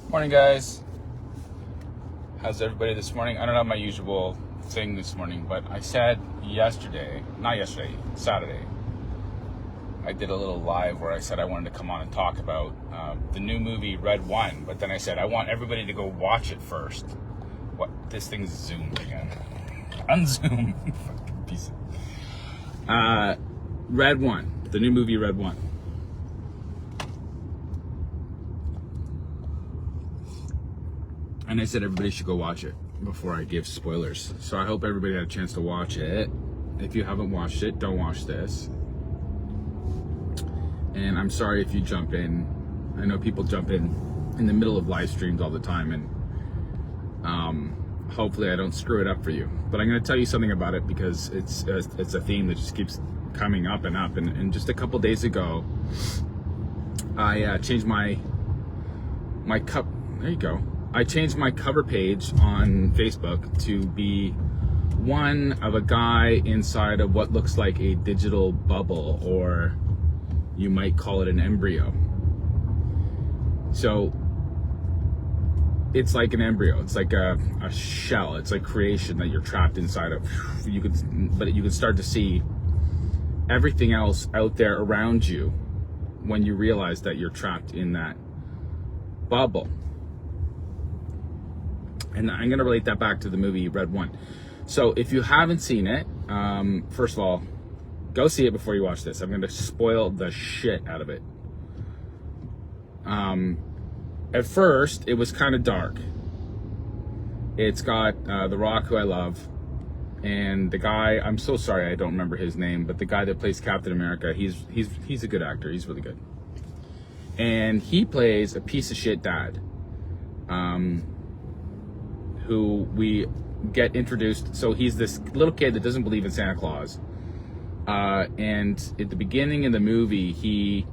Morning, guys. How's everybody this morning? I don't have my usual thing this morning, but I said Saturday, I did a little live where I said I wanted to come on and talk about the new movie Red One, but then I said I want everybody to go watch it first. What? This thing's zoomed again. Unzoom. Fucking piece of... Red One. The new movie Red One. And I said everybody should go watch it before I give spoilers. So I hope everybody had a chance to watch it. If you haven't watched it, don't watch this. And I'm sorry if you jump in. I know people jump in the middle of live streams all the time, and hopefully I don't screw it up for you. But I'm going to tell you something about it because it's a theme that just keeps coming up and up. And just a couple days ago, I changed my cup. There you go. I changed my cover page on Facebook to be one of a guy inside of what looks like a digital bubble, or you might call it an embryo. So it's like an embryo. It's like a shell. It's like creation that you're trapped inside of. But you can start to see everything else out there around you when you realize that you're trapped in that bubble. And I'm going to relate that back to the movie Red One. So if you haven't seen it, first of all, go see it before you watch this. I'm going to spoil the shit out of it. At first, it was kind of dark. It's got The Rock, who I love, and the guy, I'm so sorry I don't remember his name, but the guy that plays Captain America, he's a good actor. He's really good. And he plays a piece of shit dad. Who we get introduced. So he's this little kid that doesn't believe in Santa Claus. And at the beginning of the movie, he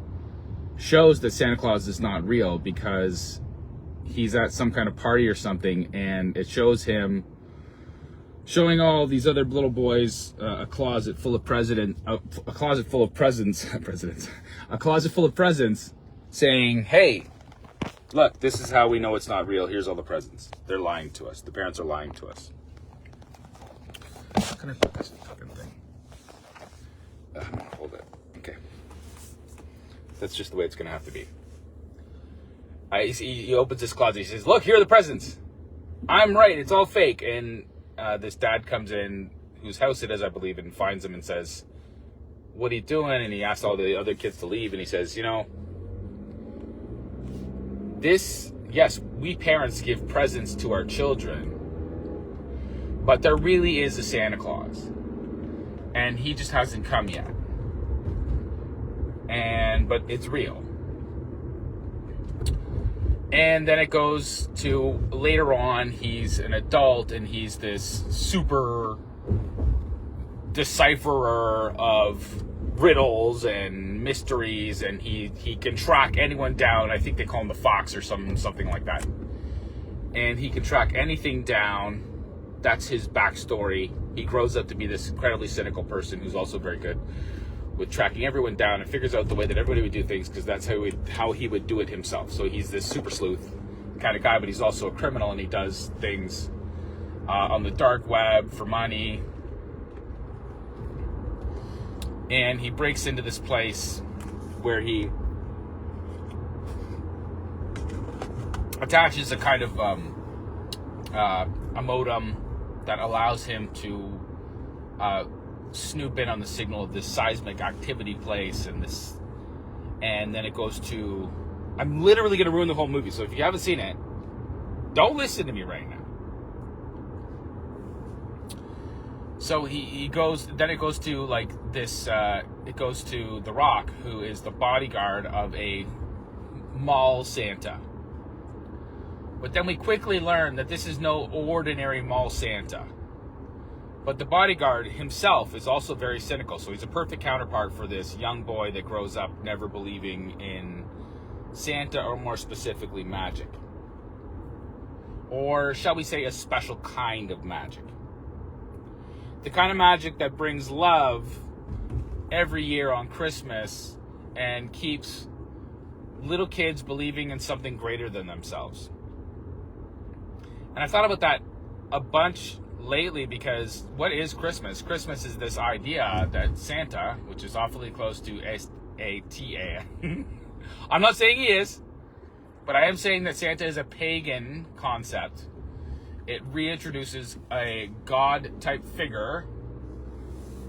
shows that Santa Claus is not real because he's at some kind of party or something, and it shows him showing all these other little boys a closet full of presents, saying, "Hey, look, this is how we know it's not real. Here's all the presents. They're lying to us. The parents are lying to us." How can I put this fucking thing? Hold it. Okay. That's just the way it's going to have to be. He opens his closet. He says, "Look, here are the presents. I'm right. It's all fake." And this dad comes in, whose house it is, I believe, and finds him and says, "What are you doing?" And he asks all the other kids to leave. And he says, yes, we parents give presents to our children, but there really is a Santa Claus, and he just hasn't come yet. But it's real. And then it goes to later on, he's an adult, and he's this super decipherer of riddles and mysteries, and he can track anyone down. I think they call him the Fox or something like that. And he can track anything down. That's his backstory. He grows up to be this incredibly cynical person who's also very good with tracking everyone down, and figures out the way that everybody would do things because that's how he would do it himself. So he's this super sleuth kind of guy, but he's also a criminal, and he does things on the dark web for money. And he breaks into this place where he attaches a kind of a modem that allows him to snoop in on the signal of this seismic activity place, and then it goes to... I'm literally going to ruin the whole movie, so if you haven't seen it, don't listen to me right now. So he goes, then it goes to like this, it goes to The Rock, who is the bodyguard of a mall Santa. But then we quickly learn that this is no ordinary mall Santa. But the bodyguard himself is also very cynical, so he's a perfect counterpart for this young boy that grows up never believing in Santa, or more specifically, magic. Or shall we say a special kind of magic. The kind of magic that brings love every year on Christmas and keeps little kids believing in something greater than themselves. And I've thought about that a bunch lately, because what is Christmas? Christmas is this idea that Santa, which is awfully close to S-A-T-A. I'm not saying he is, but I am saying that Santa is a pagan concept. It reintroduces a God-type figure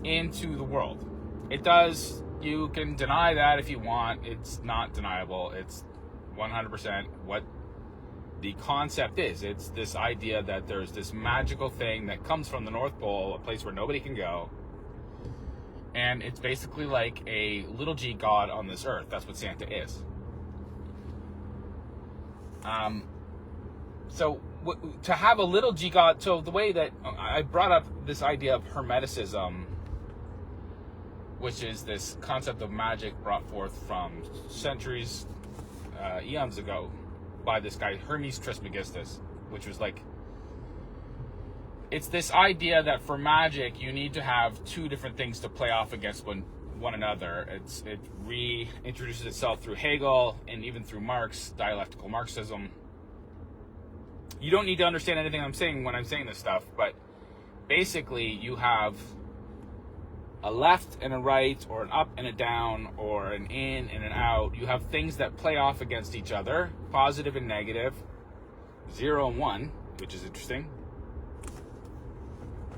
into the world. It does. You can deny that if you want. It's not deniable. It's 100% what the concept is. It's this idea that there's this magical thing that comes from the North Pole, a place where nobody can go, and it's basically like a little g god on this earth. That's what Santa is. So to have a little g god, so the way that I brought up this idea of Hermeticism, which is this concept of magic brought forth from centuries, eons ago, by this guy Hermes Trismegistus, which was like, it's this idea that for magic you need to have two different things to play off against one another. It reintroduces itself through Hegel and even through Marx, dialectical Marxism. You don't need to understand anything I'm saying when I'm saying this stuff, but basically you have a left and a right, or an up and a down, or an in and an out. You have things that play off against each other, positive and negative, 0 and 1, which is interesting,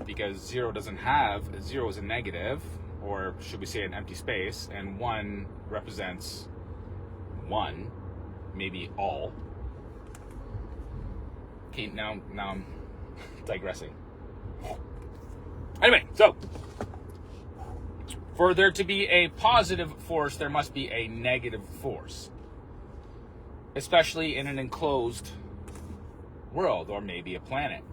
because 0 is a negative, or should we say an empty space, and 1 represents 1, maybe all. Okay, now I'm digressing. Anyway, so for there to be a positive force, there must be a negative force, especially in an enclosed world, or maybe a planet.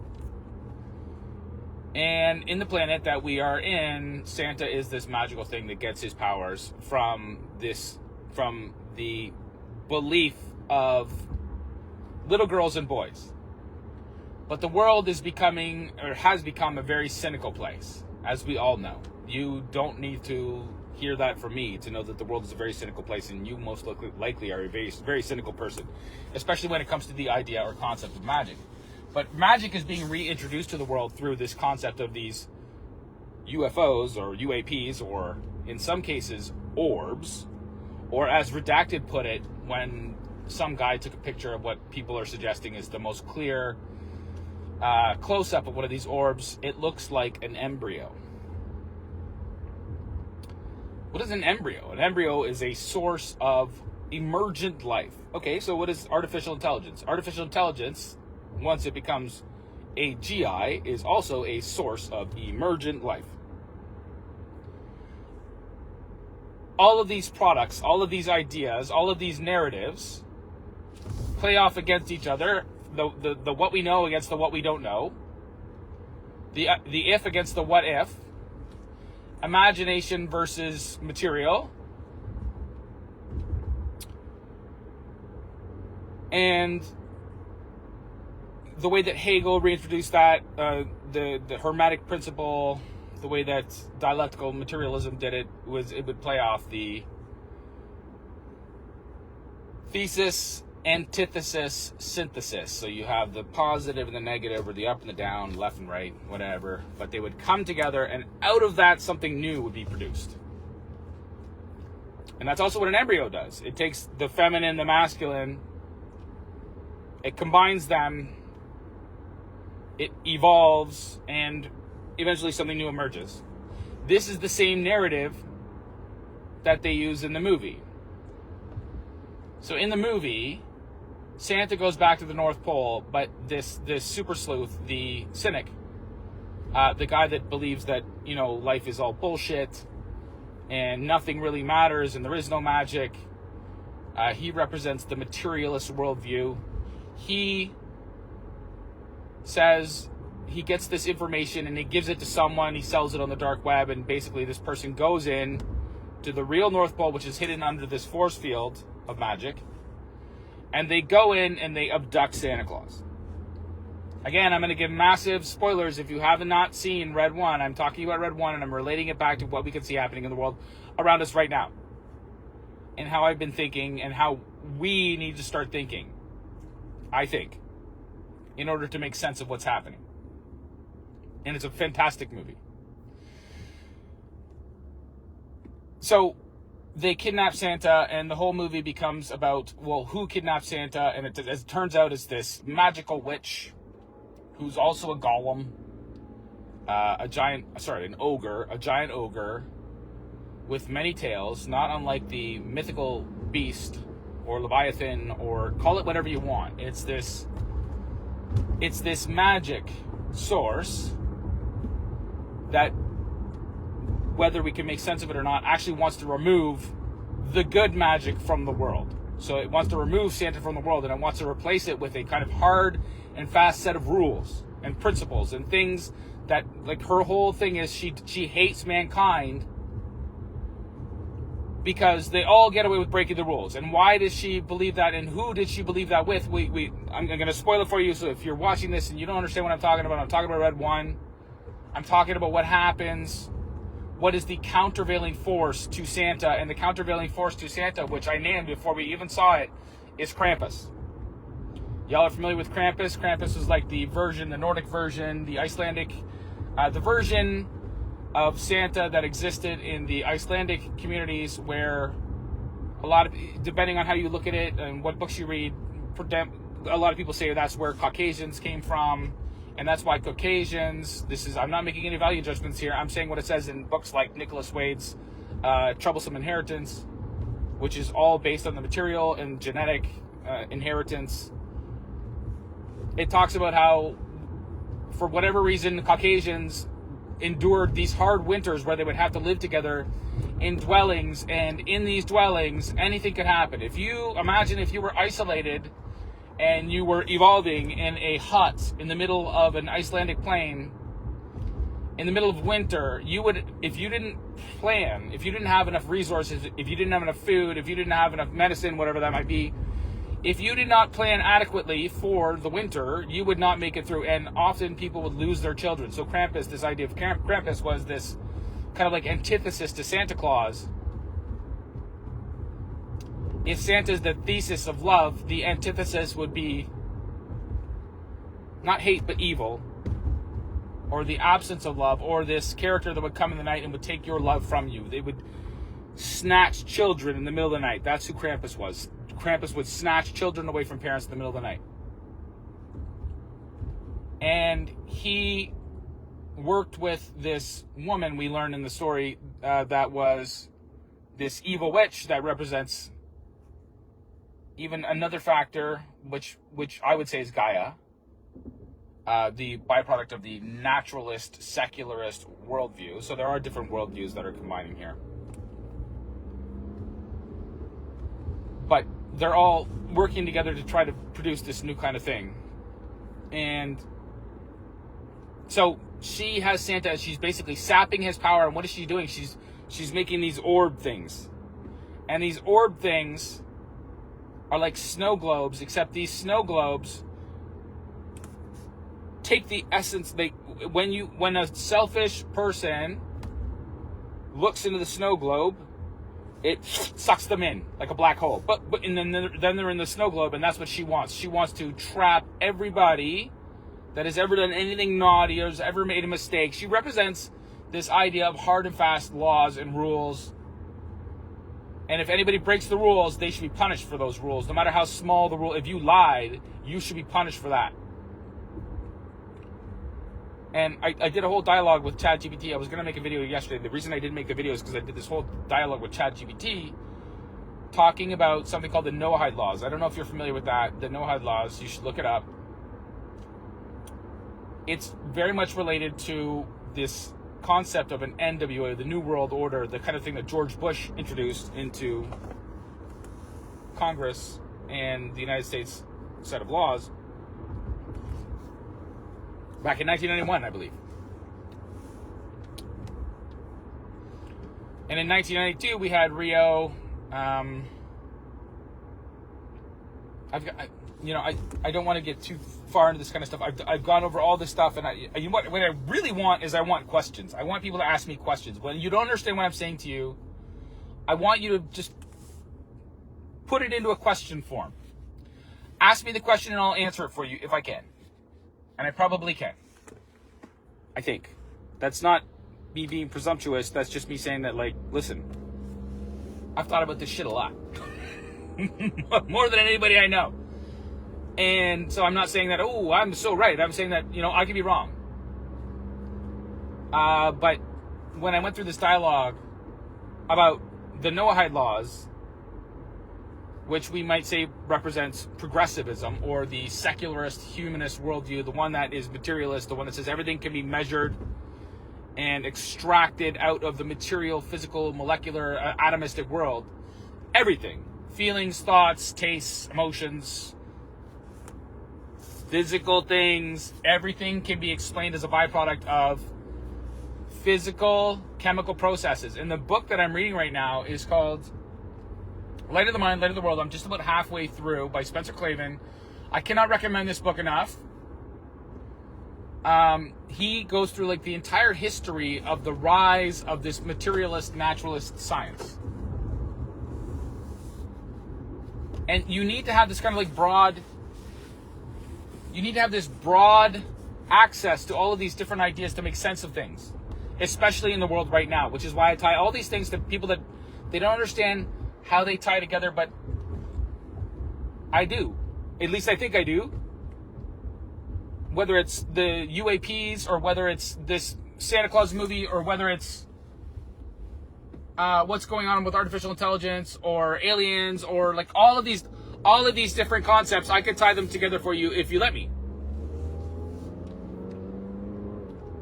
And in the planet that we are in, Santa is this magical thing that gets his powers from the belief of little girls and boys. But the world is becoming, or has become, a very cynical place, as we all know. You don't need to hear that from me to know that the world is a very cynical place, and you most likely are a very, very cynical person, especially when it comes to the idea or concept of magic. But magic is being reintroduced to the world through this concept of these UFOs or UAPs, or in some cases orbs, or as Redacted put it when some guy took a picture of what people are suggesting is the most clear close-up of one of these orbs. It looks like an embryo. What is an embryo? An embryo is a source of emergent life. Okay, so what is artificial intelligence? Artificial intelligence, once it becomes a GI, is also a source of emergent life. All of these products, all of these ideas, all of these narratives play off against each other. The what we know against the what we don't know. The if against the what if. Imagination versus material. And the way that Hegel reintroduced that, the Hermetic principle, the way that dialectical materialism did it, was it would play off the thesis, antithesis, synthesis. So you have the positive and the negative, or the up and the down, left and right, whatever. But they would come together, and out of that, something new would be produced. And that's also what an embryo does. It takes the feminine, the masculine, it combines them, it evolves, and eventually something new emerges. This is the same narrative that they use in the movie. So in the movie, Santa goes back to the North Pole, but this super sleuth, the cynic, the guy that believes that, life is all bullshit and nothing really matters and there is no magic, he represents the materialist worldview. He says he gets this information and he gives it to someone, he sells it on the dark web, and basically this person goes in to the real North Pole, which is hidden under this force field of magic, and they go in and they abduct Santa Claus. Again, I'm going to give massive spoilers if you have not seen Red 1. I'm talking about Red 1, and I'm relating it back to what we can see happening in the world around us right now, and how I've been thinking, and how we need to start thinking, I think. in order to make sense of what's happening. And it's a fantastic movie. So they kidnap Santa, and the whole movie becomes about, well, who kidnapped Santa? And it, as it turns out, it's this magical witch who's also a golem, an ogre, a giant ogre with many tails, not unlike the mythical beast or Leviathan, or call it whatever you want. It's this magic source that, whether we can make sense of it or not, actually wants to remove the good magic from the world. So it wants to remove Santa from the world, and it wants to replace it with a kind of hard and fast set of rules and principles and things that, like, her whole thing is she hates mankind because they all get away with breaking the rules. And why does she believe that, and who did she believe that with? I'm going to spoil it for you, so if you're watching this and you don't understand what I'm talking about Red One. I'm talking about what happens, what is the countervailing force to Santa, and the countervailing force to Santa, which I named before we even saw it, is Krampus. Y'all are familiar with Krampus. Krampus is like the Nordic version, the Icelandic, the version of Santa that existed in the Icelandic communities, where a lot of, depending on how you look at it and what books you read, a lot of people say that's where Caucasians came from, and that's why Caucasians, I'm not making any value judgments here, I'm saying what it says in books like Nicholas Wade's Troublesome Inheritance, which is all based on the material and genetic inheritance. It talks about how, for whatever reason, Caucasians endured these hard winters where they would have to live together in dwellings, and in these dwellings anything could happen. If you were isolated and you were evolving in a hut in the middle of an Icelandic plain in the middle of winter, if you didn't plan, if you didn't have enough resources, if you didn't have enough food, if you didn't have enough medicine, whatever that might be, if you did not plan adequately for the winter, you would not make it through, and often people would lose their children. So Krampus, this idea of Krampus was this kind of like antithesis to Santa Claus. If Santa's the thesis of love, the antithesis would be not hate but evil, or the absence of love, or this character that would come in the night and would take your love from you. They would snatch children in the middle of the night. That's who Krampus was. Krampus would snatch children away from parents in the middle of the night. And he worked with this woman, we learned in the story, that was this evil witch that represents even another factor, which I would say is Gaia, the byproduct of the naturalist, secularist worldview. So there are different worldviews that are combining here. But they're all working together to try to produce this new kind of thing. And so she has Santa, and she's basically sapping his power. And what is she doing? She's making these orb things. And these orb things are like snow globes, except these snow globes take the essence. When a selfish person looks into the snow globe, it sucks them in like a black hole. And then they're in the snow globe, and that's what she wants. She wants to trap everybody that has ever done anything naughty or has ever made a mistake. She represents this idea of hard and fast laws and rules. And if anybody breaks the rules, they should be punished for those rules. No matter how small the rule, if you lied, you should be punished for that. And I did a whole dialogue with ChatGPT. I was going to make a video yesterday. The reason I didn't make the video is because I did this whole dialogue with ChatGPT talking about something called the Noahide laws. I don't know if you're familiar with that. The Noahide laws, you should look it up. It's very much related to this concept of an NWA, the New World Order, the kind of thing that George Bush introduced into Congress and the United States set of laws back in 1991, I believe. And in 1992, we had Rio. I don't want to get too far into this kind of stuff. I've gone over all this stuff, and what I really want is I want questions. I want people to ask me questions. When you don't understand what I'm saying to you, I want you to just put it into a question form. Ask me the question, and I'll answer it for you if I can. And I probably can. I think. That's not me being presumptuous. That's just me saying that, like, listen, I've thought about this shit a lot. More than anybody I know. And so I'm not saying that, oh, I'm so right. I'm saying that, I could be wrong. But when I went through this dialogue about the Noahide laws, which we might say represents progressivism, or the secularist, humanist worldview, the one that is materialist, the one that says everything can be measured and extracted out of the material, physical, molecular, atomistic world. Everything. Feelings, thoughts, tastes, emotions, physical things, everything can be explained as a byproduct of physical, chemical processes. And the book that I'm reading right now is called Light of the Mind, Light of the World. I'm just about halfway through, by Spencer Clavin. I cannot recommend this book enough. He goes through like the entire history of the rise of this materialist, naturalist science. And you need to have this kind of like broad, you need to have this broad access to all of these different ideas to make sense of things, especially in the world right now, which is why I tie all these things to people that they don't understand how they tie together, but I do. At least I think I do. Whether it's the UAPs, or whether it's this Santa Claus movie, or whether it's what's going on with artificial intelligence, or aliens, or like all of these different concepts, I could tie them together for you if you let me.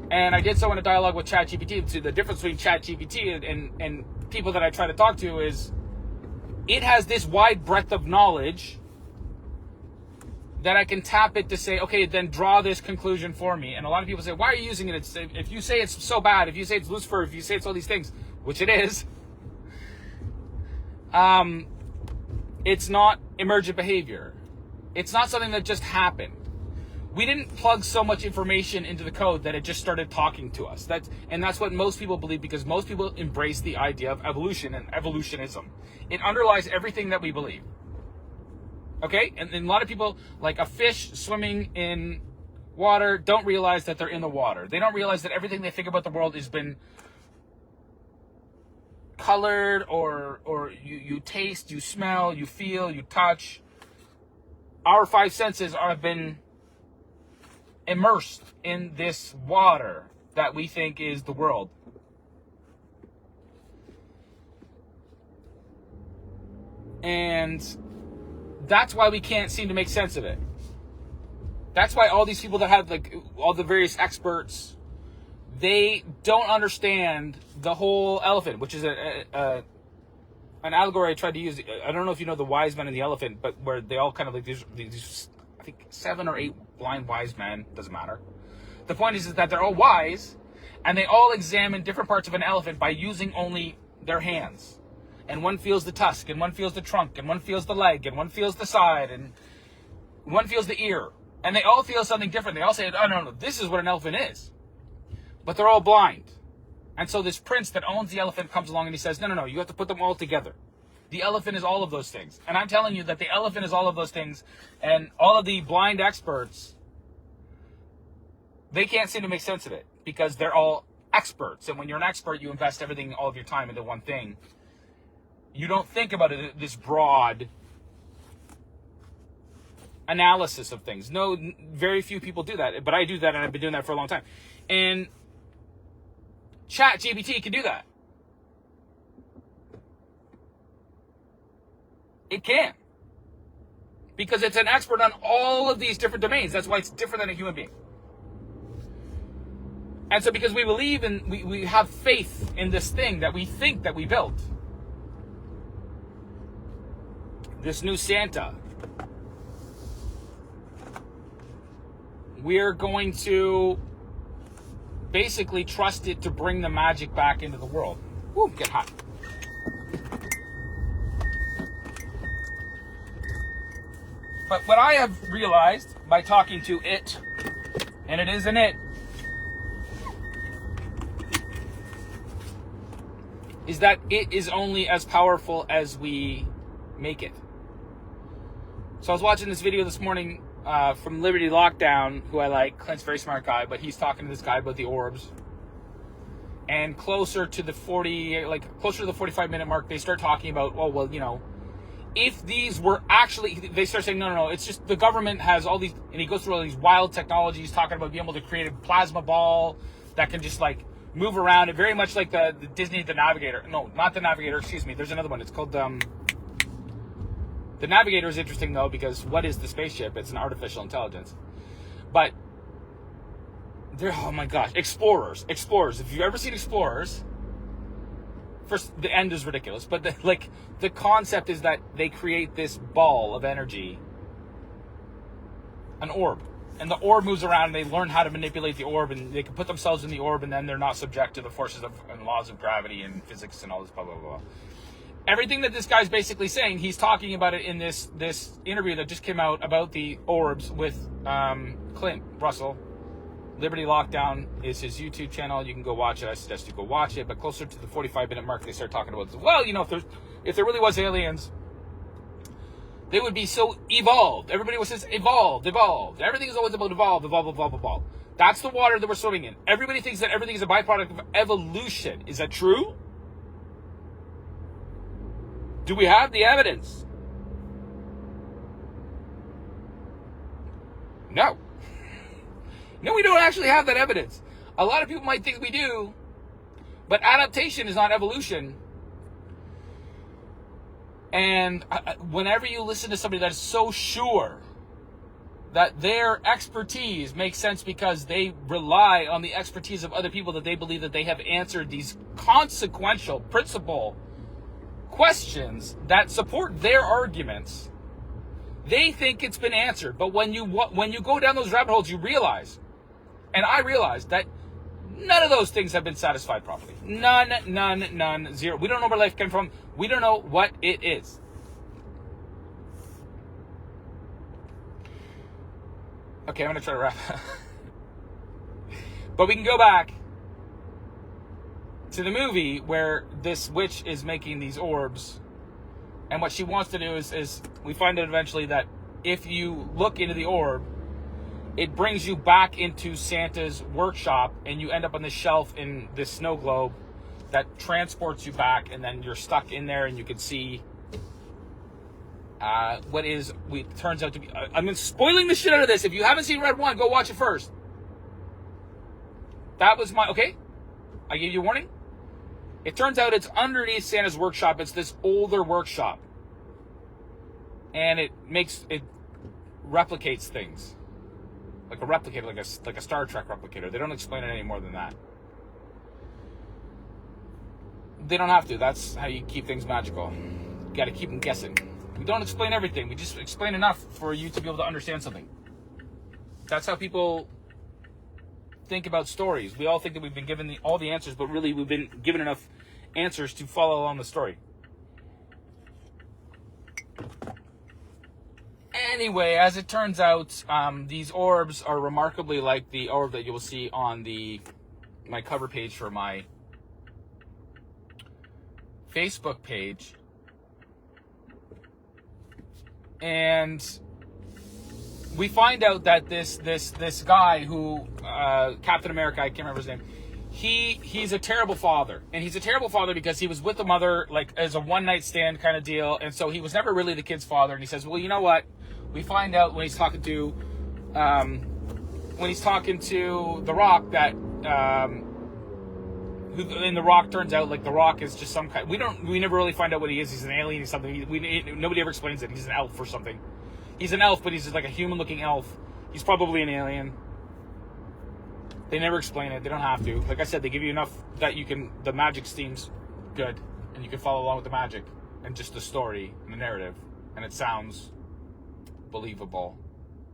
And I did so in a dialogue with ChatGPT. So the difference between ChatGPT and people that I try to talk to is it has this wide breadth of knowledge that I can tap it to say, okay, then draw this conclusion for me. And a lot of people say, why are you using it? If you say it's so bad, if you say it's Lucifer, if you say it's all these things, which it is, it's not emergent behavior. It's not something that just happened. We didn't plug so much information into the code that it just started talking to us. That's what most people believe, because most people embrace the idea of evolution and evolutionism. It underlies everything that we believe. Okay? And a lot of people, like a fish swimming in water, don't realize that they're in the water. They don't realize that everything they think about the world has been colored, or you taste, you smell, you feel, you touch. Our five senses have been immersed in this water that we think is the world. And that's why we can't seem to make sense of it. That's why all these people that have, like, all the various experts, they don't understand the whole elephant, which is an allegory I tried to use. I don't know if you know the wise men and the elephant, but where they all kind of like these I think 7 or 8 blind wise men, doesn't matter. The point is that they're all wise, and they all examine different parts of an elephant by using only their hands. And one feels the tusk, and one feels the trunk, and one feels the leg, and one feels the side, and one feels the ear. And they all feel something different. They all say, oh, no, this is what an elephant is. But they're all blind. And so this prince that owns the elephant comes along and he says, no, you have to put them all together. The elephant is all of those things. And I'm telling you that the elephant is all of those things. And all of the blind experts, they can't seem to make sense of it, because they're all experts. And when you're an expert, you invest everything, all of your time into one thing. You don't think about it, this broad analysis of things. No, very few people do that. But I do that, and I've been doing that for a long time. And ChatGPT can do that. It can. Because it's an expert on all of these different domains. That's why it's different than a human being. And so because we believe in, we have faith in this thing that we think that we built. This new Santa. We're going to basically trust it to bring the magic back into the world. Ooh, get hot. But what I have realized by talking to it, and it is an it, is that it is only as powerful as we make it. So I was watching this video this morning from Liberty Lockdown, who I like. Clint's a very smart guy, but he's talking to this guy about the orbs. And closer to the 45-minute mark, they start talking about, oh, well, you know, if these were actually, they start saying, no, it's just the government has all these, and he goes through all these wild technologies, talking about being able to create a plasma ball that can just, like, move around. It very much like the Disney, the Navigator. No, not the Navigator, excuse me. There's another one. It's called, the Navigator is interesting, though, because what is the spaceship? It's an artificial intelligence. But, oh my gosh, Explorers. If you've ever seen Explorers, first, the end is ridiculous, but the concept is that they create this ball of energy, an orb, and the orb moves around, and they learn how to manipulate the orb, and they can put themselves in the orb, and then they're not subject to the forces and laws of gravity and physics and all this blah, blah, blah. Everything that this guy's basically saying, he's talking about it in this interview that just came out about the orbs with Clint Russell. Liberty Lockdown is his YouTube channel. You can go watch it. I suggest you go watch it. But closer to the 45-minute mark, they start talking about this. Well, you know, if there really was aliens, they would be so evolved. Everybody was says evolved. Everything is always about evolve. That's the water that we're swimming in. Everybody thinks that everything is a byproduct of evolution. Is that true? Do we have the evidence? No. No, we don't actually have that evidence. A lot of people might think we do, but adaptation is not evolution. And whenever you listen to somebody that is so sure that their expertise makes sense because they rely on the expertise of other people, that they believe that they have answered these consequential principle questions that support their arguments, they think it's been answered. But when you go down those rabbit holes, you realize, and I realized, that none of those things have been satisfied properly. None, zero. We don't know where life came from. We don't know what it is. Okay, I'm going to try to wrap. But we can go back to the movie where this witch is making these orbs. And what she wants to do is we find out eventually that if you look into the orb, it brings you back into Santa's workshop, and you end up on this shelf in this snow globe that transports you back, and then you're stuck in there, and you can see what turns out to be... I'm spoiling the shit out of this. If you haven't seen Red 1, go watch it first. That was my... Okay? I gave you a warning. It turns out it's underneath Santa's workshop. It's this older workshop. And it replicates things. Like a replicator, like a Star Trek replicator. They don't explain it any more than that. They don't have to. That's how you keep things magical. You got to keep them guessing. We don't explain everything. We just explain enough for you to be able to understand something. That's how people think about stories. We all think that we've been given all the answers, but really we've been given enough answers to follow along the story. Anyway, as it turns out, these orbs are remarkably like the orb that you will see on my cover page for my Facebook page. And we find out that this guy who, Captain America, I can't remember his name, he's a terrible father. And he's a terrible father because he was with the mother, like, as a one-night stand kind of deal. And so he was never really the kid's father. And he says, well, you know what? We find out when he's talking to The Rock that in The Rock turns out like The Rock is just some kind. We never really find out what he is. He's an alien. He's something. Nobody ever explains it. He's an elf or something. He's an elf, but he's just like a human-looking elf. He's probably an alien. They never explain it. They don't have to. Like I said, they give you enough that the magic seems good, and you can follow along with the magic and just the story and the narrative, and it sounds believable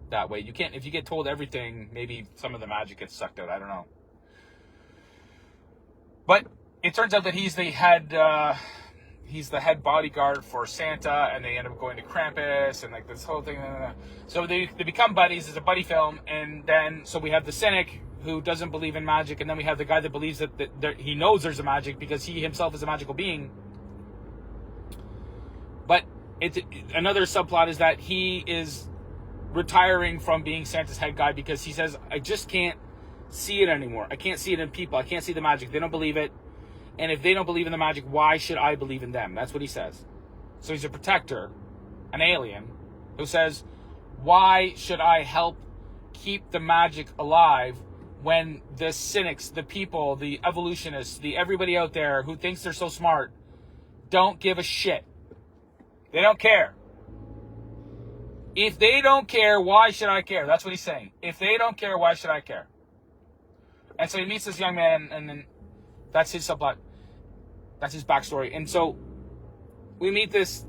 that way. You can't, if you get told everything, maybe some of the magic gets sucked out. I don't know. But it turns out that he's the head bodyguard for Santa, and they end up going to Krampus and like this whole thing. So they become buddies. It's a buddy film, and then so we have the cynic who doesn't believe in magic, and then we have the guy that believes that he knows there's a magic because he himself is a magical being. But another subplot is that he is retiring from being Santa's head guy because he says, I just can't see it anymore. I can't see it in people. I can't see the magic. They don't believe it. And if they don't believe in the magic, why should I believe in them? That's what he says. So he's a protector, an alien, who says, why should I help keep the magic alive when the cynics, the people, the evolutionists, the everybody out there who thinks they're so smart don't give a shit? They don't care. If they don't care, why should I care? That's what he's saying. If they don't care, why should I care? And so he meets this young man, and then that's his subplot. That's his backstory. And so we meet this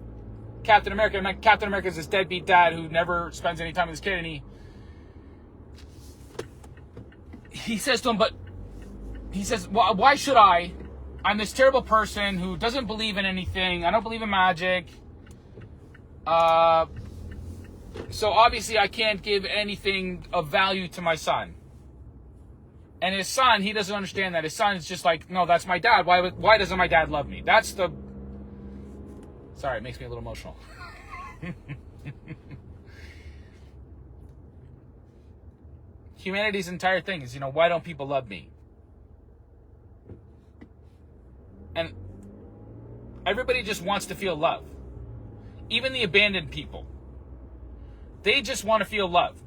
Captain America. And Captain America is this deadbeat dad who never spends any time with his kid. And he says to him, but he says, why should I? I'm this terrible person who doesn't believe in anything. I don't believe in magic. So obviously I can't give anything of value to my son. And his son, he doesn't understand that. His son is just like, no, that's my dad. Why doesn't my dad love me? That's the... Sorry, it makes me a little emotional. Humanity's entire thing is, why don't people love me? And everybody just wants to feel love. Even the abandoned people. They just want to feel love.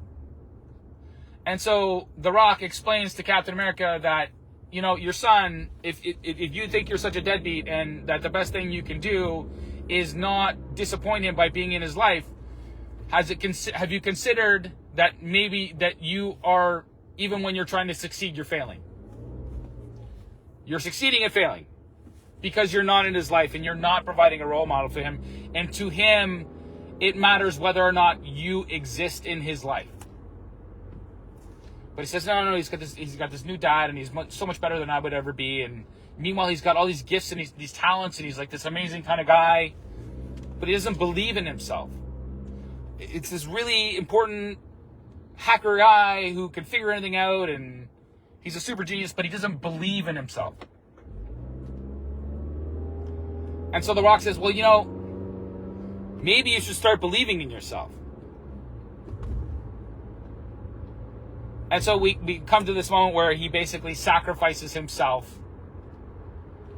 And so The Rock explains to Captain America that, your son, if you think you're such a deadbeat and that the best thing you can do is not disappoint him by being in his life, have you considered that maybe that you are, even when you're trying to succeed, you're failing? You're succeeding and failing because you're not in his life and you're not providing a role model for him. And to him, it matters whether or not you exist in his life. But he says, no, he's got this new dad, and he's so much better than I would ever be. And meanwhile, he's got all these gifts and these talents, and he's like this amazing kind of guy. But he doesn't believe in himself. It's this really important hacker guy who can figure anything out, and he's a super genius, but he doesn't believe in himself. And so The Rock says, well, maybe you should start believing in yourself. And so we come to this moment where he basically sacrifices himself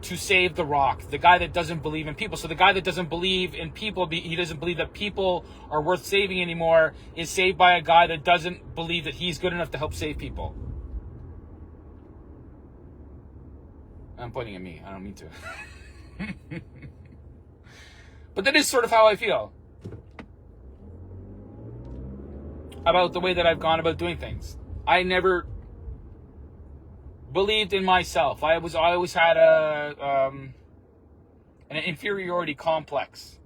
to save The Rock, the guy that doesn't believe in people. So the guy that doesn't believe in people, he doesn't believe that people are worth saving anymore, is saved by a guy that doesn't believe that he's good enough to help save people. I'm pointing at me. I don't mean to. But that is sort of how I feel about the way that I've gone about doing things. I never believed in myself. I always had an inferiority complex.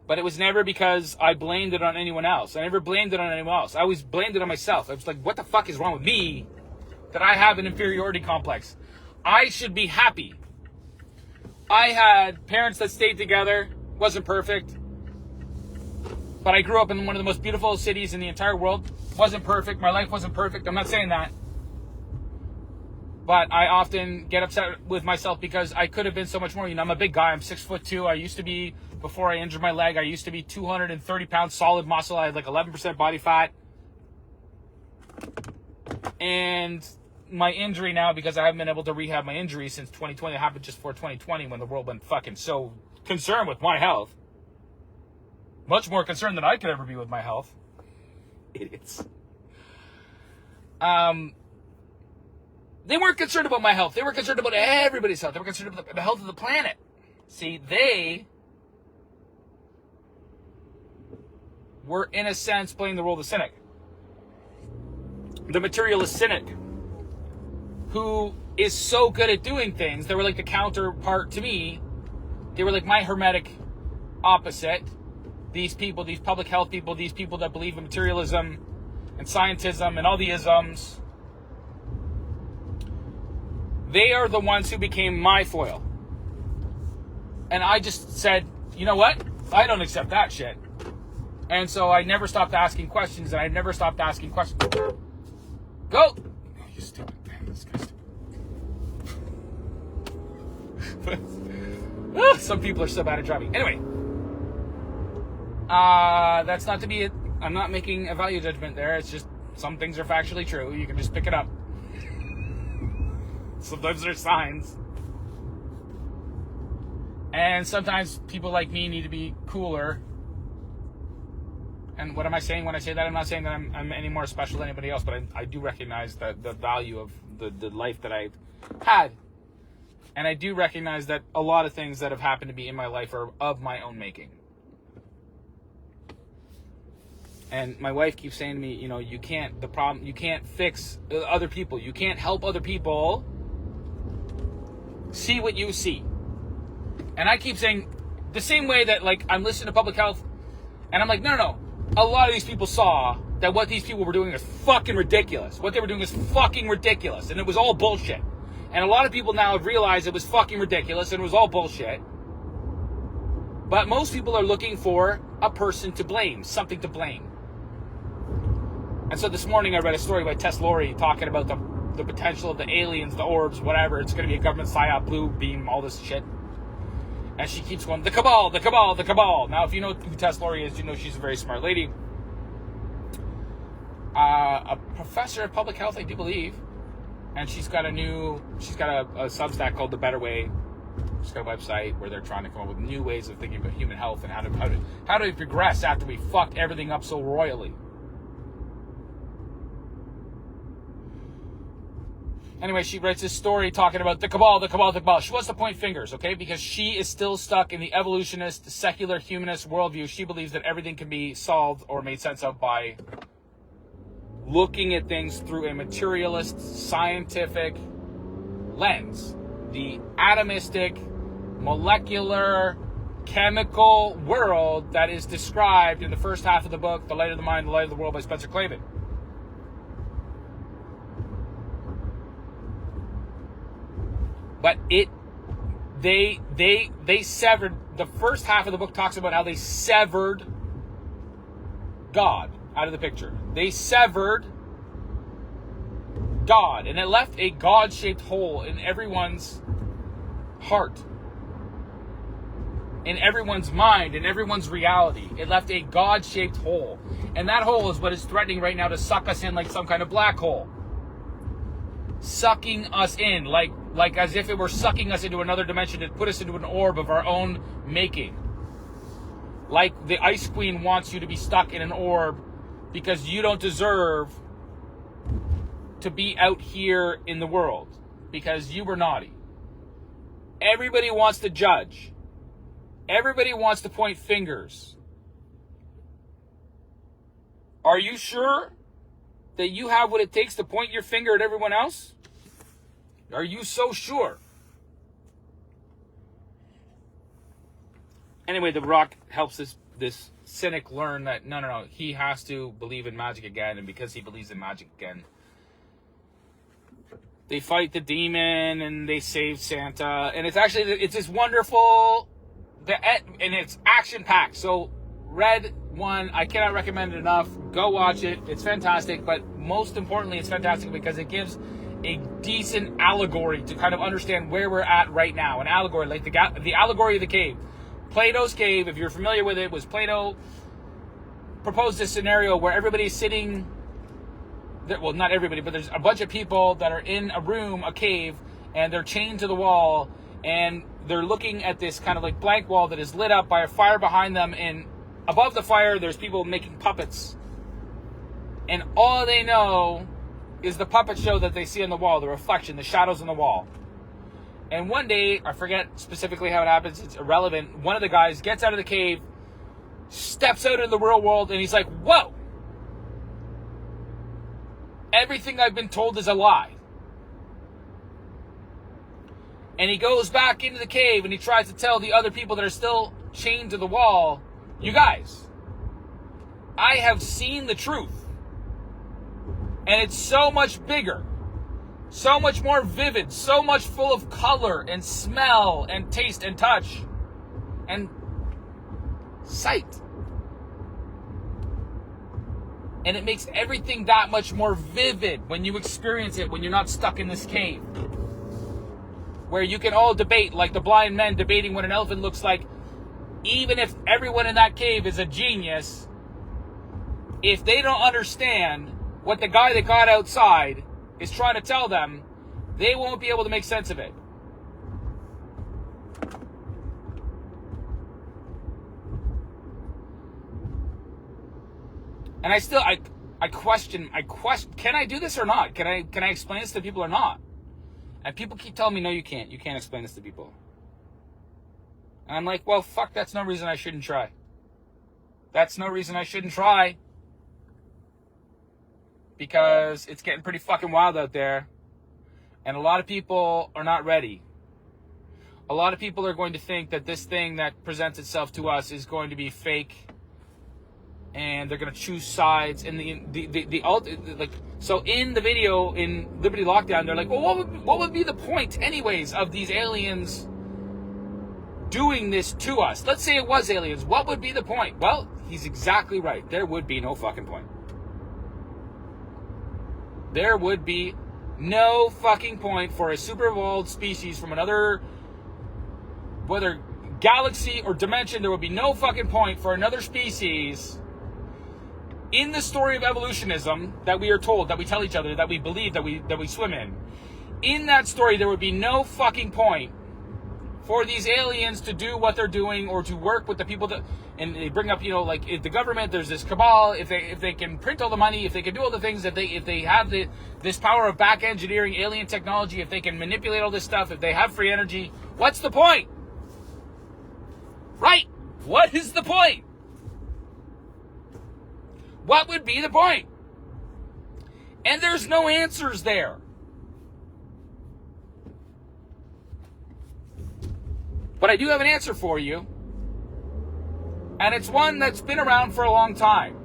But it was never because I blamed it on anyone else. I never blamed it on anyone else. I always blamed it on myself. I was like, what the fuck is wrong with me that I have an inferiority complex? I should be happy. I had parents that stayed together. Wasn't perfect. But I grew up in one of the most beautiful cities in the entire world. Wasn't perfect. My life wasn't perfect. I'm not saying that. But I often get upset with myself because I could have been so much more. I'm a big guy. I'm 6'2". I used to be, before I injured my leg, I used to be 230 pounds solid muscle. I had like 11% body fat. And my injury now, because I haven't been able to rehab my injury since 2020, it happened just before 2020 when the world went fucking so concerned with my health. Much more concerned than I could ever be with my health. Idiots. They weren't concerned about my health. They were concerned about everybody's health. They were concerned about the health of the planet. See, they were, in a sense, playing the role of the cynic. The materialist cynic, who is so good at doing things. They were like the counterpart to me. They were like my hermetic opposite. These people, these public health people, these people that believe in materialism and scientism and all the isms, they are the ones who became my foil. And I just said, you know what? I don't accept that shit. And so I never stopped asking questions, and I never stopped asking questions. Go! Oh, you stupid man. This guy's stupid. Some people are so bad at driving. Anyway. That's not to be I'm not making a value judgment there. It's just some things are factually true. You can just pick it up. Sometimes there's signs. And sometimes people like me need to be cooler. And what am I saying when I say that? I'm not saying that I'm any more special than anybody else, but I do recognize the value of the life that I've had. And I do recognize that a lot of things that have happened to me in my life are of my own making. And my wife keeps saying to me, you know, you can't fix other people. You can't help other people see what you see. And I keep saying, the same way that, like, I'm listening to public health, and I'm like, no. A lot of these people saw that what these people were doing was fucking ridiculous. What they were doing was fucking ridiculous, and it was all bullshit. And a lot of people now have realized it was fucking ridiculous, and it was all bullshit. But most people are looking for a person to blame, something to blame. And so this morning I read a story by Tess Lowry talking about the potential of the aliens, the orbs, whatever. It's going to be a government psyop, blue beam, all this shit. And she keeps going, the cabal, the cabal, the cabal. Now, if you know who Tess Lowry is, you know she's a very smart lady. A professor of public health, I do believe. And she's got a Substack called The Better Way. She's got a website where they're trying to come up with new ways of thinking about human health and how do we progress after we fucked everything up so royally. Anyway, she writes this story talking about the cabal, the cabal, the cabal. She wants to point fingers, okay? Because she is still stuck in the evolutionist, secular, humanist worldview. She believes that everything can be solved or made sense of by looking at things through a materialist, scientific lens. The atomistic, molecular, chemical world that is described in the first half of the book, The Light of the Mind, The Light of the World by Spencer Clavin. But they severed, the first half of the book talks about how they severed God out of the picture. They severed God, and it left a God-shaped hole in everyone's heart, in everyone's mind, in everyone's reality. It left a God-shaped hole. And that hole is what is threatening right now to suck us in like some kind of black hole. Sucking us in, like as if it were sucking us into another dimension to put us into an orb of our own making. Like the Ice Queen wants you to be stuck in an orb because you don't deserve to be out here in the world because you were naughty. Everybody wants to judge. Everybody wants to point fingers. Are you sure that you have what it takes to point your finger at everyone else? Are you so sure? Anyway, the Rock helps this cynic learn that no, he has to believe in magic again, and because he believes in magic again, they fight the demon and they save Santa, and it's this wonderful, and it's action-packed. So, Red One, I cannot recommend it enough. Go watch it. It's fantastic, but most importantly, it's fantastic because it gives a decent allegory to kind of understand where we're at right now. An allegory, like the allegory of the cave. Plato's cave, if you're familiar with it, was Plato proposed this scenario where everybody's sitting, well, not everybody, but there's a bunch of people that are in a room, a cave, and they're chained to the wall, and they're looking at this kind of like blank wall that is lit up by a fire behind them, and above the fire, there's people making puppets. And all they know is the puppet show that they see on the wall, the reflection, the shadows on the wall. And one day, I forget specifically how it happens, it's irrelevant, one of the guys gets out of the cave, steps out into the real world, and he's like, whoa! Everything I've been told is a lie. And he goes back into the cave and he tries to tell the other people that are still chained to the wall, you guys, I have seen the truth. And it's so much bigger, so much more vivid, so much full of color and smell and taste and touch and sight. And it makes everything that much more vivid when you experience it, when you're not stuck in this cave. Where you can all debate, like the blind men debating what an elephant looks like even if everyone in that cave is a genius, if they don't understand what the guy that got outside is trying to tell them, they won't be able to make sense of it. And I question, can I do this or not? Can I explain this to people or not? And people keep telling me, no, you can't explain this to people. And I'm like, well, fuck, that's no reason I shouldn't try. That's no reason I shouldn't try. Because it's getting pretty fucking wild out there. And a lot of people are not ready. A lot of people are going to think that this thing that presents itself to us is going to be fake. And they're going to choose sides. And so in the video in Liberty Lockdown, they're like, well, what would be the point anyways of these aliens doing this to us? Let's say it was aliens. What would be the point? Well, he's exactly right. There would be no fucking point. There would be no fucking point for a super evolved species from another, whether galaxy or dimension, there would be no fucking point for another species in the story of evolutionism that we are told, that we tell each other, that we believe, that we swim in. In that story, there would be no fucking point for these aliens to do what they're doing or to work with the people that, and they bring up, like if the government, there's this cabal, if they can print all the money, if they can do all the things, if they have this power of back engineering alien technology, if they can manipulate all this stuff, if they have free energy, what's the point? Right? What is the point? What would be the point? And there's no answers there. But I do have an answer for you. And it's one that's been around for a long time.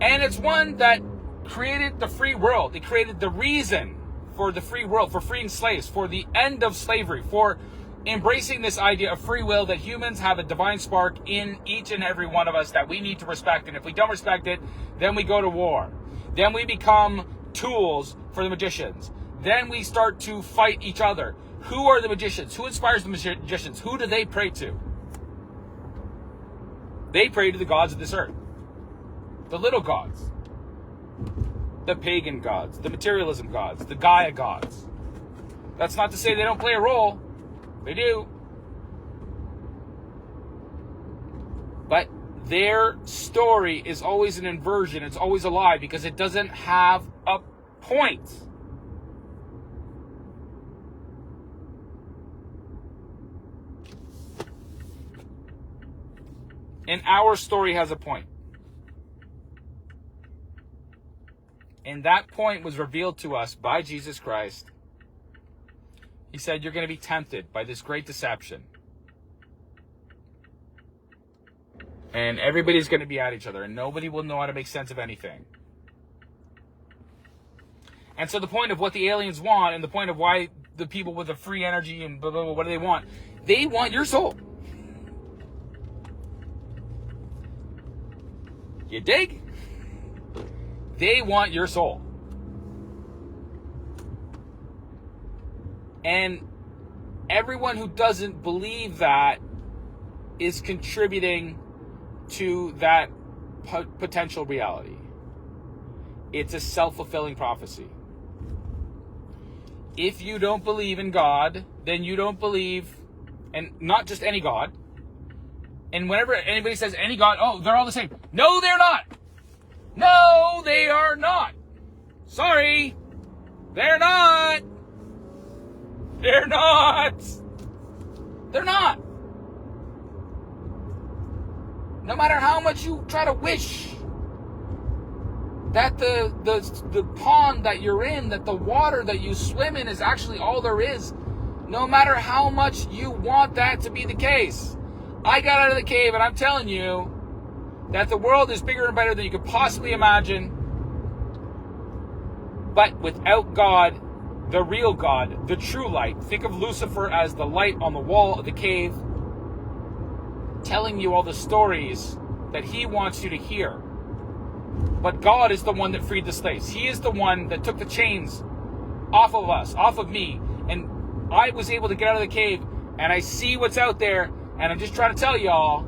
And it's one that created the free world. It created the reason for the free world, for freeing slaves, for the end of slavery, for embracing this idea of free will, that humans have a divine spark in each and every one of us that we need to respect. And if we don't respect it, then we go to war. Then we become tools for the magicians. Then we start to fight each other. Who are the magicians? Who inspires the magicians? Who do they pray to? They pray to the gods of this earth. The little gods. The pagan gods. The materialism gods. The Gaia gods. That's not to say they don't play a role. They do. But their story is always an inversion. It's always a lie because it doesn't have a point. And our story has a point. And that point was revealed to us by Jesus Christ. He said, you're going to be tempted by this great deception. And everybody's going to be at each other. And nobody will know how to make sense of anything. And so the point of what the aliens want, and the point of why the people with the free energy and blah, blah, blah, what do they want? They want your soul. You dig? They want your soul. And everyone who doesn't believe that is contributing to that potential reality. It's a self-fulfilling prophecy. If you don't believe in God, then you don't believe, and not just any God. And whenever anybody says any God, oh, they're all the same. No, they're not. No, they are not. Sorry. They're not. They're not. They're not. No matter how much you try to wish that the pond that you're in, that the water that you swim in is actually all there is, no matter how much you want that to be the case. I got out of the cave and I'm telling you that the world is bigger and better than you could possibly imagine. But without God, the real God, the true light, think of Lucifer as the light on the wall of the cave, telling you all the stories that he wants you to hear. But God is the one that freed the slaves. He is the one that took the chains off of us, off of me. And I was able to get out of the cave and I see what's out there. And I'm just trying to tell y'all,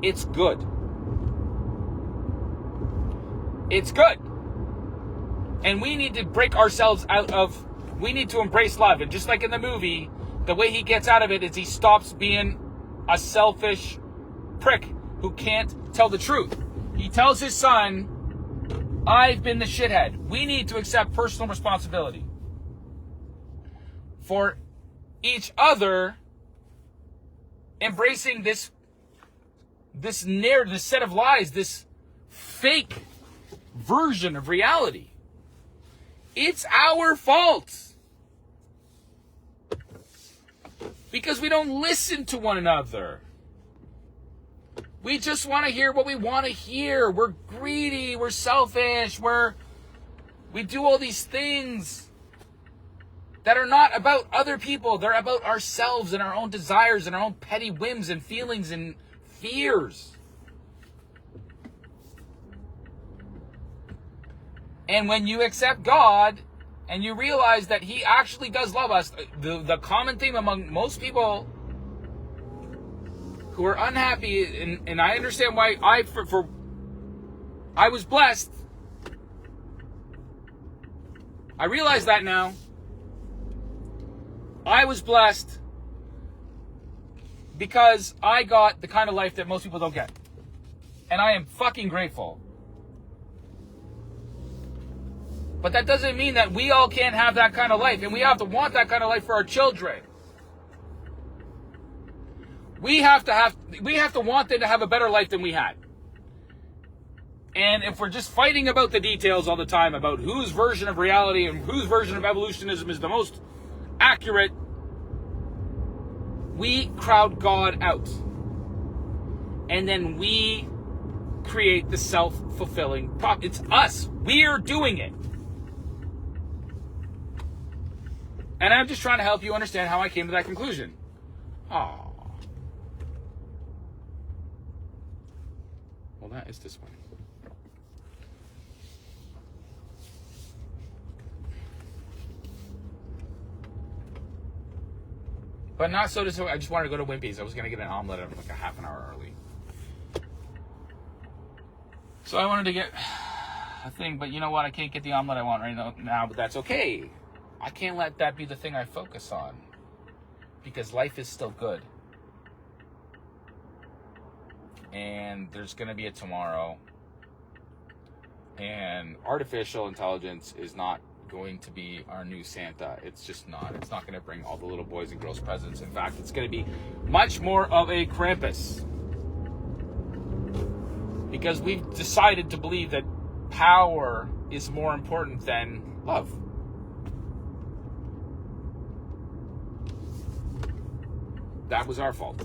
it's good. It's good. And we need to break ourselves out of, we need to embrace love. And just like in the movie, the way he gets out of it is he stops being a selfish prick who can't tell the truth. He tells his son, I've been the shithead. We need to accept personal responsibility for each other embracing this narrative, this set of lies, this fake version of reality. It's our fault. Because we don't listen to one another. We just want to hear what we want to hear. We're greedy, we're selfish, we do all these things that are not about other people. They're about ourselves and our own desires and our own petty whims and feelings and fears. And when you accept God and you realize that he actually does love us, the common theme among most people who are unhappy, and I understand why I was blessed. I realize that now. I was blessed because I got the kind of life that most people don't get. And I am fucking grateful. But that doesn't mean that we all can't have that kind of life. And we have to want that kind of life for our children. We have to want them to have a better life than we had. And if we're just fighting about the details all the time, about whose version of reality and whose version of evolutionism is the most accurate, we crowd God out. And then we create the self-fulfilling prophecy. It's us. We're doing it. And I'm just trying to help you understand how I came to that conclusion. Oh. Well, that is disappointing. But not so disappointed. I just wanted to go to Wimpy's. I was going to get an omelet like a half an hour early. So I wanted to get a thing, but you know what? I can't get the omelet I want right now, but that's okay. I can't let that be the thing I focus on, because life is still good. And there's going to be a tomorrow. And artificial intelligence is not going to be our new Santa. It's just not. It's not going to bring all the little boys and girls presents. In fact, it's going to be much more of a Krampus. Because we've decided to believe that power is more important than love. That was our fault.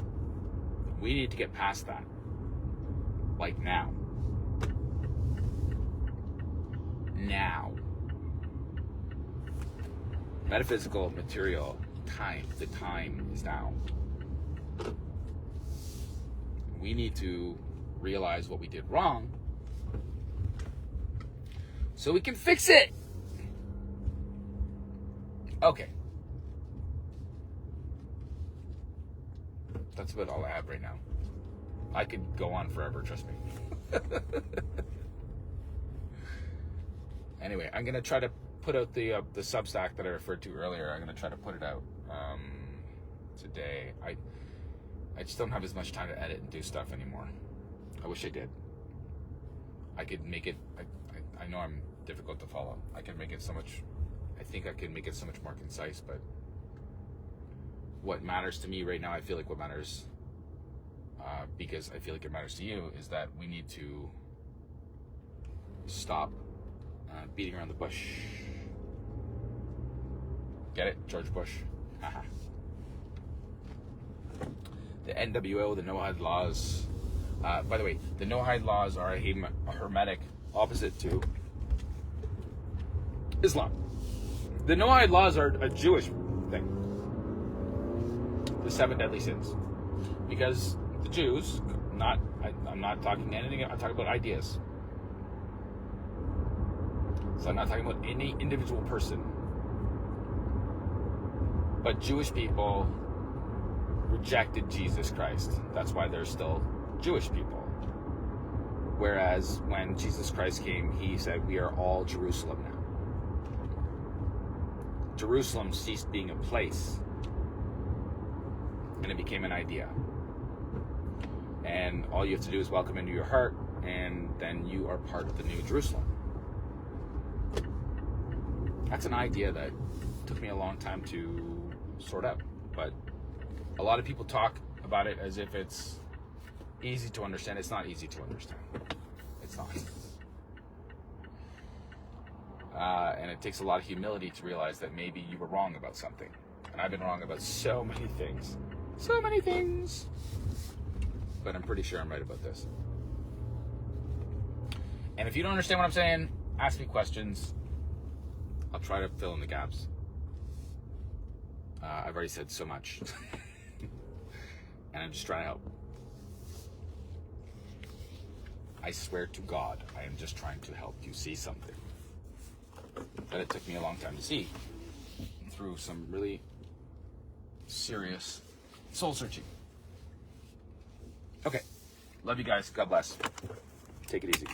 We need to get past that. Like now. Now. Metaphysical, material, time. The time is now. We need to realize what we did wrong so we can fix it. Okay. That's about all I have right now. I could go on forever, trust me. Anyway, I'm going to try to put out the Substack that I referred to earlier. I'm going to try to put it out today. I just don't have as much time to edit and do stuff anymore. I wish I did. I could make it, I know I'm difficult to follow. I think I can make it so much more concise, but what matters to me right now, I feel like what matters, because I feel like it matters to you, is that we need to stop beating around the bush. Get it? George Bush. The NWO, the Noahide laws. By the way, the Noahide laws are a hermetic opposite to Islam. The Noahide laws are a Jewish thing. The 7 deadly sins. Because the Jews, I'm not talking anything, I'm talking about ideas. So I'm not talking about any individual person. But Jewish people rejected Jesus Christ. That's why they're still Jewish people. Whereas when Jesus Christ came, he said, we are all Jerusalem now. Jerusalem ceased being a place, and it became an idea. And all you have to do is welcome into your heart, and then you are part of the new Jerusalem. That's an idea that took me a long time to sort out. But a lot of people talk about it as if it's easy to understand. It's not easy to understand. It's not. And it takes a lot of humility to realize that maybe you were wrong about something. And I've been wrong about so many things. So many things. But I'm pretty sure I'm right about this. And if you don't understand what I'm saying, ask me questions. I'll try to fill in the gaps. I've already said so much. And I'm just trying to help. I swear to God, I am just trying to help you see something that it took me a long time to see through some really serious soul searching. Okay. Love you guys. God bless. Take it easy.